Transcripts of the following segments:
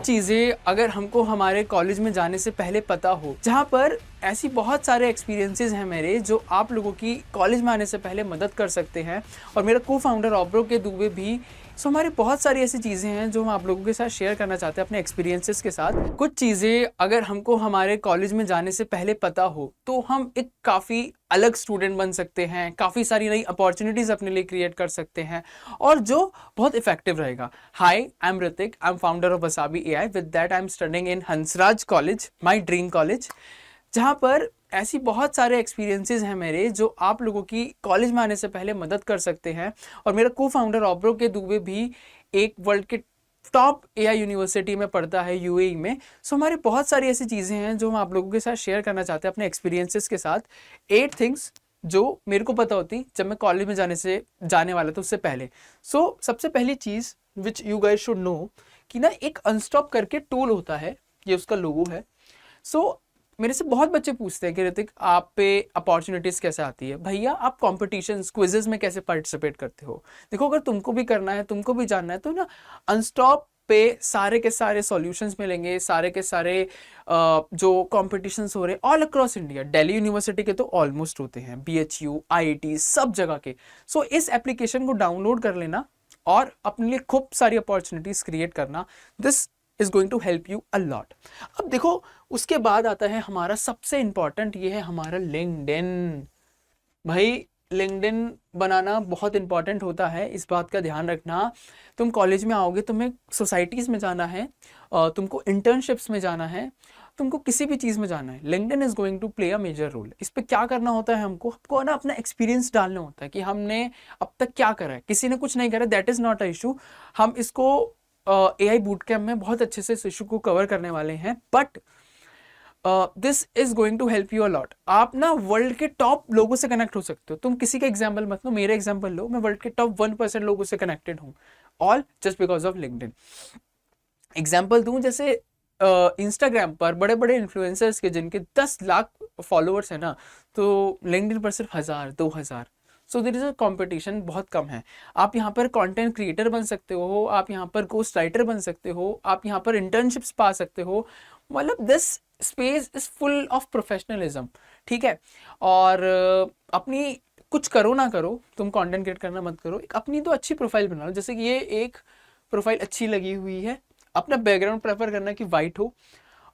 चीज़ें अगर हमको हमारे कॉलेज में जाने से पहले पता हो, जहाँ पर ऐसी बहुत सारे एक्सपीरियंसेस हैं मेरे जो आप लोगों की कॉलेज में आने से पहले मदद कर सकते हैं, और मेरा को फाउंडर ऑब्रो के दुबे भी। सो हमारी बहुत सारी ऐसी चीज़ें हैं जो हम आप लोगों के साथ शेयर करना चाहते हैं अपने एक्सपीरियंसेस के साथ। कुछ चीज़ें अगर हमको हमारे कॉलेज में जाने से पहले पता हो तो हम एक काफ़ी अलग स्टूडेंट बन सकते हैं, काफ़ी सारी नई अपॉर्चुनिटीज़ अपने लिए क्रिएट कर सकते हैं, और जो बहुत इफेक्टिव रहेगा। Hi, I am Hrithik, I am founder of Wasabi AI. With that I am studying in Hansraj college, my dream college, जहाँ पर ऐसी बहुत सारे एक्सपीरियंसेस हैं मेरे जो आप लोगों की कॉलेज में आने से पहले मदद कर सकते हैं। और मेरा को फाउंडर ऑब्रो के दुबे भी एक वर्ल्ड के टॉप एआई यूनिवर्सिटी में पढ़ता है, यूएई में। सो हमारी बहुत सारी ऐसी चीज़ें हैं जो हम आप लोगों के साथ शेयर करना चाहते हैं अपने एक्सपीरियंसेस के साथ। 8 थिंग्स जो मेरे को पता होती जब मैं कॉलेज में जाने वाला था उससे पहले। सो सबसे पहली चीज़ which you guys should know कि ना, एक अनस्टॉप करके टूल होता है, ये उसका लोगो है। सो मेरे से बहुत बच्चे पूछते हैं कि ऋतिक, आप पे अपॉर्चुनिटीज़ कैसे आती है? भैया, आप कॉम्पिटिशन्स, क्विजेज में कैसे पार्टिसिपेट करते हो? देखो, अगर तुमको भी करना है, तुमको भी जानना है, तो ना अनस्टॉप पे सारे के सारे सॉल्यूशंस मिलेंगे, सारे के सारे जो कॉम्पिटिशन्स हो रहे हैं all across India. Delhi university के तो ऑलमोस्ट होते हैं, BHU, IIT, सब जगह के। सो इस एप्लीकेशन को डाउनलोड कर लेना और अपने लिए खूब सारी अपॉर्चुनिटीज़ क्रिएट करना। This is going to help you a lot. अब देखो, उसके बाद आता है हमारा सबसे इंपॉर्टेंट, ये है हमारा लिंक्डइन। भाई, लिंक्डइन बनाना बहुत इंपॉर्टेंट होता है, इस बात का ध्यान रखना। तुम कॉलेज में आओगे, तुम्हें सोसाइटीज़ में जाना है, तुमको इंटर्नशिप्स में जाना है, तुमको किसी भी चीज़ में जाना है, LinkedIn is going to play a major role. इस पर क्या करना होता है, हमको ना अपना एक्सपीरियंस डालना होता है कि हमने अब तक क्या करा है। किसी ने कुछ नहीं करा, that is not a issue. हम इसको AI बूट कैम्प में बहुत अच्छे से इस इशू को कवर करने वाले हैं, but this is going to help you a lot. आप ना वर्ल्ड के टॉप लोगों से कनेक्ट हो सकते हो। तुम किसी का एग्जाम्पल मत लो, मेरा एग्जाम्पल लो। मैं वर्ल्ड के टॉप 1% लोगों से कनेक्टेड हूँ, all just because of LinkedIn. Example दूं, जैसे इंस्टाग्राम पर बड़े बड़े इन्फ्लुएंसर्स के जिनके 10 लाख फॉलोअर्स हैं ना, तो लिंक्डइन पर सिर्फ 1000 2000। So there is a competition बहुत कम है। आप यहाँ पर कंटेंट क्रिएटर बन सकते हो, आप यहाँ पर गोस्ट राइटर बन सकते हो, आप यहाँ पर इंटर्नशिप्स पा सकते हो। मतलब this space is full of professionalism, ठीक है। और अपनी कुछ करो ना करो, तुम कंटेंट क्रिएट करना मत करो, एक अपनी तो अच्छी प्रोफाइल बना लो। जैसे कि ये एक प्रोफाइल अच्छी लगी हुई है, अपना बैकग्राउंड प्रेफर करना कि वाइट हो,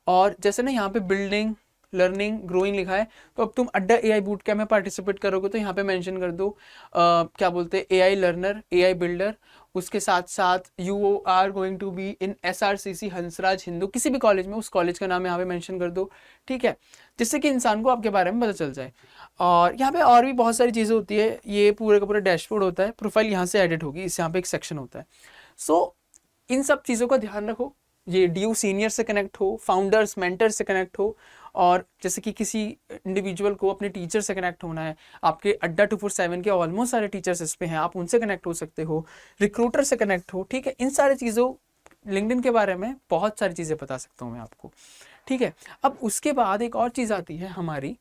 और जैसे ना यहाँ पे बिल्डिंग, लर्निंग, ग्रोइंग लिखा है, तो अब तुम अड्डा AI बूट कैम्प में पार्टिसिपेट करोगे तो यहाँ पे मेंशन कर दो क्या बोलते हैं, AI लर्नर, AI बिल्डर। उसके साथ साथ you are going to be in SRCC Hansraj Hindu, किसी भी कॉलेज में, उस कॉलेज का नाम यहाँ पे मेंशन कर दो, ठीक है, जिससे कि इंसान को आपके बारे में पता चल जाए। और यहाँ पे और भी बहुत सारी चीज़ें होती है। ये पूरे का पूरा डैशबोर्ड होता है, प्रोफाइल यहाँ से एडिट होगी, इस यहाँ पे एक सेक्शन होता है। सो इन सब चीज़ों का ध्यान रखो। ये DU सीनियर से कनेक्ट हो, फाउंडर्स, मेंटर से कनेक्ट हो, और जैसे कि किसी इंडिविजुअल को अपने टीचर से कनेक्ट होना है, आपके अड्डा 247 के ऑलमोस्ट सारे टीचर्स इस पे हैं, आप उनसे कनेक्ट हो सकते हो, रिक्रूटर से कनेक्ट हो, ठीक है। इन सारी चीज़ों, लिंक्डइन के बारे में बहुत सारी चीज़ें बता सकता हूँ मैं आपको, ठीक है। अब उसके बाद एक और चीज़ आती है हमारी,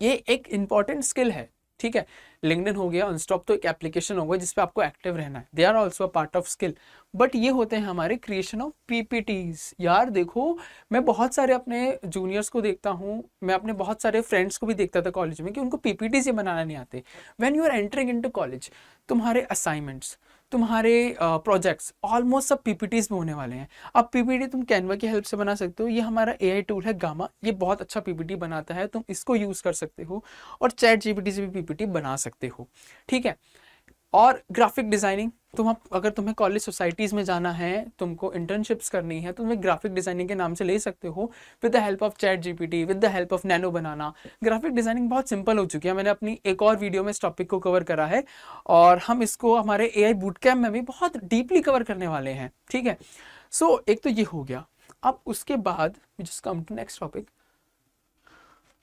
ये एक इंपॉर्टेंट स्किल है, ठीक है। लिंक्डइन हो गया, अनस्टॉप तो एक एप्लीकेशन होगा जिसपे आपको एक्टिव रहना है, they are also a part of skill. But ये होते हैं हमारे क्रिएशन ऑफ PPTs। यार देखो, मैं बहुत सारे अपने जूनियर्स को देखता हूँ, मैं अपने बहुत सारे फ्रेंड्स को भी देखता था कॉलेज में कि उनको PPTs ये बनाना नहीं आते। When you are entering into college, तुम्हारे असाइनमेंट्स, तुम्हारे प्रोजेक्ट्स ऑलमोस्ट सब PPTs में होने वाले हैं। अब PPT तुम कैनवा की हेल्प से बना सकते हो। ये हमारा AI टूल है गामा, ये बहुत अच्छा PPT बनाता है, तुम इसको यूज़ कर सकते हो, और ChatGPT से भी PPT बना सकते हो, ठीक है। और ग्राफिक डिज़ाइनिंग, अगर तुम्हें कॉलेज सोसाइटीज़ में जाना है, तुमको इंटर्नशिप्स करनी है, तो तुम्हें ग्राफिक डिज़ाइनिंग के नाम से ले सकते हो, with the help of ChatGPT, with the help of nano banana. Graphic designing बहुत सिंपल हो चुकी है, मैंने अपनी एक और वीडियो में इस टॉपिक को कवर करा है, और हम इसको हमारे AI बूट कैम्प में भी बहुत डीपली कवर करने वाले हैं, ठीक है। सो एक तो ये हो गया। अब उसके बाद just come to next topic,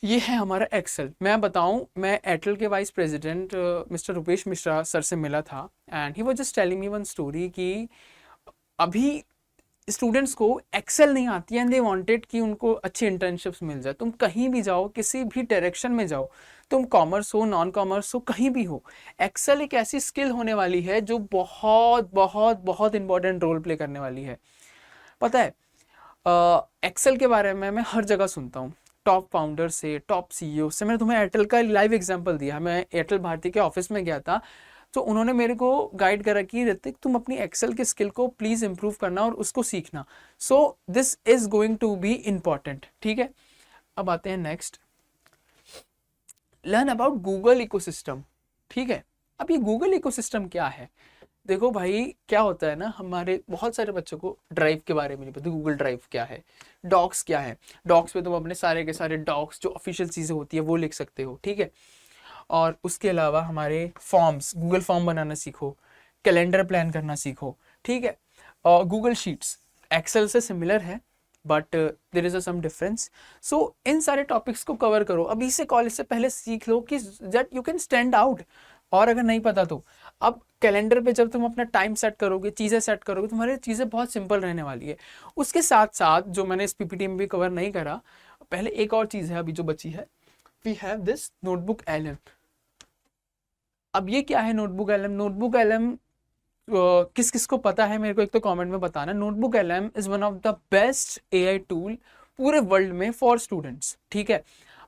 ये है हमारा एक्सेल। मैं बताऊं, मैं एयरटेल के vice president mister Rupesh Mishra sir से मिला था, and he was just telling me one story कि अभी स्टूडेंट्स को एक्सेल नहीं आती है, एंड दे वांटेड कि उनको अच्छी इंटर्नशिप्स मिल जाए। तुम कहीं भी जाओ, किसी भी डायरेक्शन में जाओ, तुम कॉमर्स हो, नॉन कॉमर्स हो, कहीं भी हो, एक्सेल एक ऐसी स्किल होने वाली है जो बहुत बहुत बहुत इंपॉर्टेंट रोल प्ले करने वाली है। पता है, एक्सेल के बारे में मैं हर जगह सुनता हूँ, टॉप फाउंडर से, टॉप सीईओ से। मैंने तुम्हें एयरटेल का लाइव एग्जांपल दिया, मैं एयरटेल भारती के ऑफिस में गया था, तो उन्होंने मेरे को गाइड करा कि ऋतिक तुम अपनी एक्सेल के स्किल को प्लीज इंप्रूव करना और उसको सीखना। So this is going to be important. ठीक है, अब आते हैं next, learn about Google ecosystem. ठीक है, अब ये गूगल इकोसिस्टम क्या है? देखो भाई, क्या होता है ना, हमारे बहुत सारे बच्चों को ड्राइव के बारे में नहीं पता। गूगल ड्राइव क्या है, डॉक्स क्या है, डॉक्स पे तुम अपने सारे के सारे डॉक्स जो ऑफिशियल चीज़ें होती है वो लिख सकते हो। ठीक है, और उसके अलावा हमारे फॉर्म्स, गूगल फॉर्म बनाना सीखो, कैलेंडर प्लान करना सीखो। ठीक है, और गूगल शीट्स एक्सेल से सिमिलर है but there is a some difference. So इन सारे टॉपिक्स को कवर करो अभी से, कॉलेज से पहले सीख लो कि that you can stand out. और अगर नहीं पता तो अब कैलेंडर पे जब तुम अपना टाइम सेट करोगे, चीज़ें सेट करोगे, तुम्हारी चीज़ें बहुत सिंपल रहने वाली है। उसके साथ साथ जो मैंने इस पीपीटी में भी कवर नहीं करा, पहले एक और चीज़ है अभी जो बची है, we have this notebook LM. अब ये क्या है नोटबुक एलएम? नोटबुक एलएम किस किस को पता है मेरे को एक तो कमेंट में बताना। Notebook LM is one of the best AI tool पूरे वर्ल्ड में फॉर स्टूडेंट्स। ठीक है,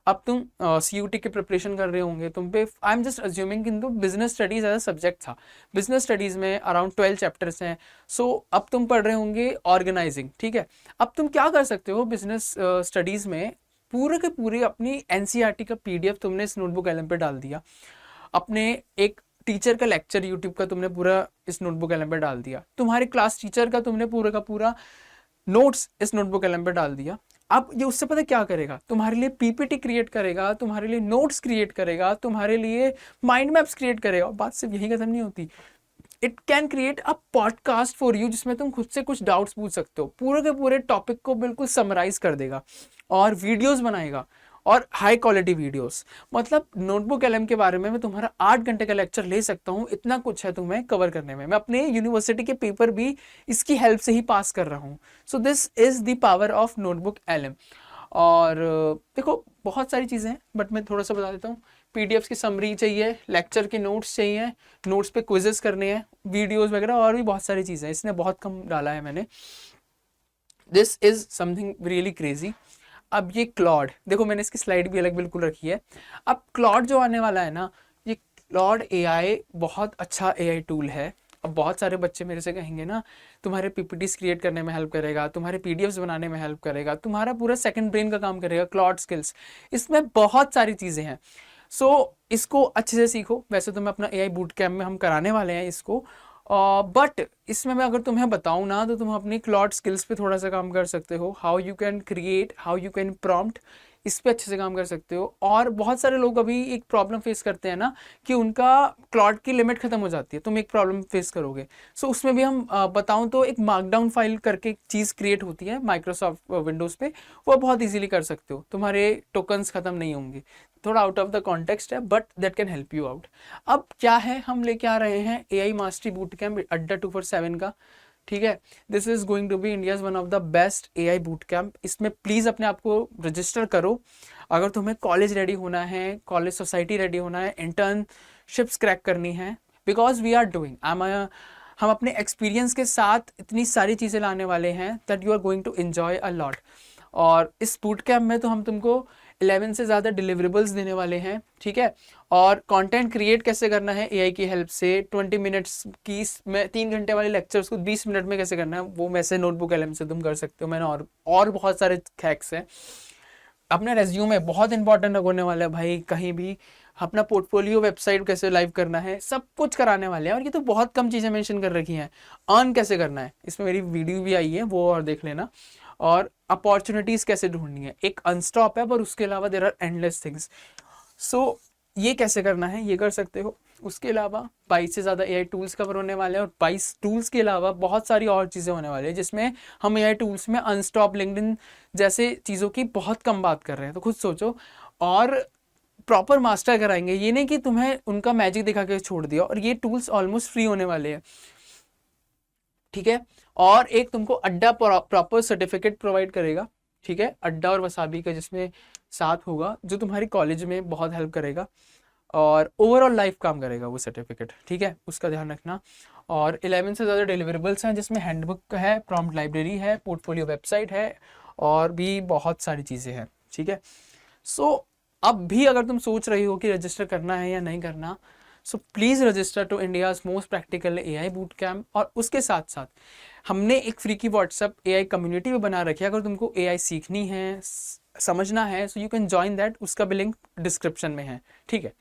अब तुम सीयूटी की प्रिपरेशन कर रहे होंगे, तुम पे आई एम जस्ट अज्यूमिंग कि तुम business studies as a subject था, बिजनेस स्टडीज में अराउंड 12 चैप्टर्स हैं। सो अब तुम पढ़ रहे होंगे ऑर्गेनाइजिंग। ठीक है, अब तुम क्या कर सकते हो बिजनेस स्टडीज में, पूरे के पूरे अपनी एनसीईआरटी का पीडीएफ तुमने इस नोटबुक एलएम पे डाल दिया, अपने एक टीचर का लेक्चर यूट्यूब का तुमने पूरा इस नोटबुक एलएम पे डाल दिया, तुम्हारे क्लास टीचर का तुमने पूरा का पूरा नोट्स इस नोटबुक एलएम पे डाल दिया। अब ये उससे पता क्या करेगा, तुम्हारे लिए पीपीटी क्रिएट करेगा, तुम्हारे लिए नोट्स क्रिएट करेगा, तुम्हारे लिए माइंड मैप्स क्रिएट करेगा। और बात सिर्फ यही खत्म नहीं होती, it can create a podcast for you जिसमें तुम खुद से कुछ डाउट्स पूछ सकते हो, पूरे के पूरे टॉपिक को बिल्कुल समराइज कर देगा और वीडियोस बनाएगा, और हाई क्वालिटी वीडियोस। मतलब नोटबुक एलएम के बारे में मैं तुम्हारा 8 घंटे का लेक्चर ले सकता हूँ, इतना कुछ है तुम्हें कवर करने में। मैं अपने यूनिवर्सिटी के पेपर भी इसकी हेल्प से ही पास कर रहा हूँ। सो this is the power of notebook LM. और देखो बहुत सारी चीज़ें हैं बट मैं थोड़ा सा बता देता हूँ। पीडीएफ की समरी चाहिए, लेक्चर के नोट्स चाहिए, नोट्स पे क्विजेस करने हैं, वीडियोस वगैरह, और भी बहुत सारी चीज़ें। इसने बहुत कम डाला है मैंने। This is something really crazy. अब ये क्लॉड देखो, मैंने इसकी स्लाइड भी अलग बिल्कुल रखी है। अब क्लॉड जो आने वाला है ना, ये क्लॉड एआई बहुत अच्छा एआई टूल है। अब बहुत सारे बच्चे मेरे से कहेंगे ना, तुम्हारे पीपीटीज क्रिएट करने में हेल्प करेगा, तुम्हारे पीडीएफ्स बनाने में हेल्प करेगा, तुम्हारा पूरा सेकंड ब्रेन का काम करेगा क्लॉड स्किल्स। इसमें बहुत सारी चीज़ें हैं। सो इसको अच्छे से सीखो। वैसे तो मैं अपना एआई बूट कैम्प में हम कराने वाले हैं इसको, बट इसमें मैं अगर तुम्हें बताऊं ना, तो तुम अपनी क्लॉड स्किल्स पे थोड़ा सा काम कर सकते हो। How you can create, how you can prompt, इस पे अच्छे से काम कर सकते हो। और बहुत सारे लोग अभी एक प्रॉब्लम फेस करते हैं ना कि उनका क्लॉड की लिमिट खत्म हो जाती है, तुम एक प्रॉब्लम फेस करोगे। सो उसमें भी हम बताऊं तो एक मार्कडाउन फाइल करके एक चीज़ क्रिएट होती है माइक्रोसॉफ्ट विंडोज़ पे, वो बहुत इजीली कर सकते हो, तुम्हारे टोकन्स खत्म नहीं होंगे। थोड़ा आउट ऑफ द कॉन्टेक्स्ट है but that can help you out. अब क्या है, हम लेके आ रहे हैं एआई मास्टरी बूट कैम्प अड्डा 247 का। ठीक है, this is going to be India's one of the best AI boot camp. इसमें प्लीज़ अपने आप को रजिस्टर करो अगर तुम्हें कॉलेज रेडी होना है, कॉलेज सोसाइटी रेडी होना है, इंटर्नशिप्स क्रैक करनी है, बिकॉज वी आर डूइंग, हम अपने एक्सपीरियंस के साथ इतनी सारी चीज़ें लाने वाले हैं that you are going to enjoy a lot. और इस बूट कैम्प में तो हम तुमको 11 से ज़्यादा डिलीवरेबल्स देने वाले हैं। ठीक है, और कंटेंट क्रिएट कैसे करना है एआई की हेल्प से, 20 मिनट्स की में 3 घंटे वाले लेक्चर्स को 20 मिनट में कैसे करना है, वो वैसे नोटबुक एलएम से तुम कर सकते हो। मैंने और बहुत सारे हैक्स हैं। अपने रेज्यूमे बहुत इंपॉर्टेंट होने वाला है भाई, कहीं भी अपना पोर्टफोलियो वेबसाइट कैसे लाइव करना है, सब कुछ कराने वाले हैं। और ये तो बहुत कम चीज़ें मेंशन कर रखी हैं। अर्न कैसे करना है, इसमें मेरी वीडियो भी आई है, वो और देख लेना। और अपॉर्चुनिटीज़ कैसे ढूंढनी है, एक अनस्टॉप है पर उसके अलावा देयर आर एंडलेस थिंग्स। सो ये कैसे करना है, ये कर सकते हो। उसके अलावा 22 से ज़्यादा एआई टूल्स कवर होने वाले हैं, और 22 टूल्स के अलावा बहुत सारी और चीज़ें होने वाली है जिसमें हम एआई टूल्स में अनस्टॉप, लिंक्डइन जैसे चीज़ों की बहुत कम बात कर रहे हैं। तो खुद सोचो, और प्रॉपर मास्टर कराएंगे, ये नहीं कि तुम्हें उनका मैजिक दिखा के छोड़ दिया। और ये टूल्स ऑलमोस्ट फ्री होने वाले हैं। ठीक है, और एक तुमको अड्डा प्रॉपर सर्टिफिकेट प्रोवाइड करेगा ठीक है, अड्डा और वसाबी का जिसमें साथ होगा, जो तुम्हारी कॉलेज में बहुत हेल्प करेगा और ओवरऑल लाइफ काम करेगा वो सर्टिफिकेट, ठीक है, उसका ध्यान रखना। और 11 से ज़्यादा डिलीवरेबल्स हैं जिसमें हैंडबुक है, प्रॉम्प्ट लाइब्रेरी है, पोर्टफोलियो वेबसाइट है और भी बहुत सारी चीज़ें हैं, ठीक है। सो अब भी अगर तुम सोच रही हो कि रजिस्टर करना है या नहीं करना, so please register to India's most practical AI boot camp. और उसके साथ साथ हमने एक फ्री की व्हाट्सएप एआई कम्युनिटी भी बना रखी है, अगर तुमको एआई सीखनी है, समझना है, so you can join that, उसका भी लिंक डिस्क्रिप्शन में है, ठीक है।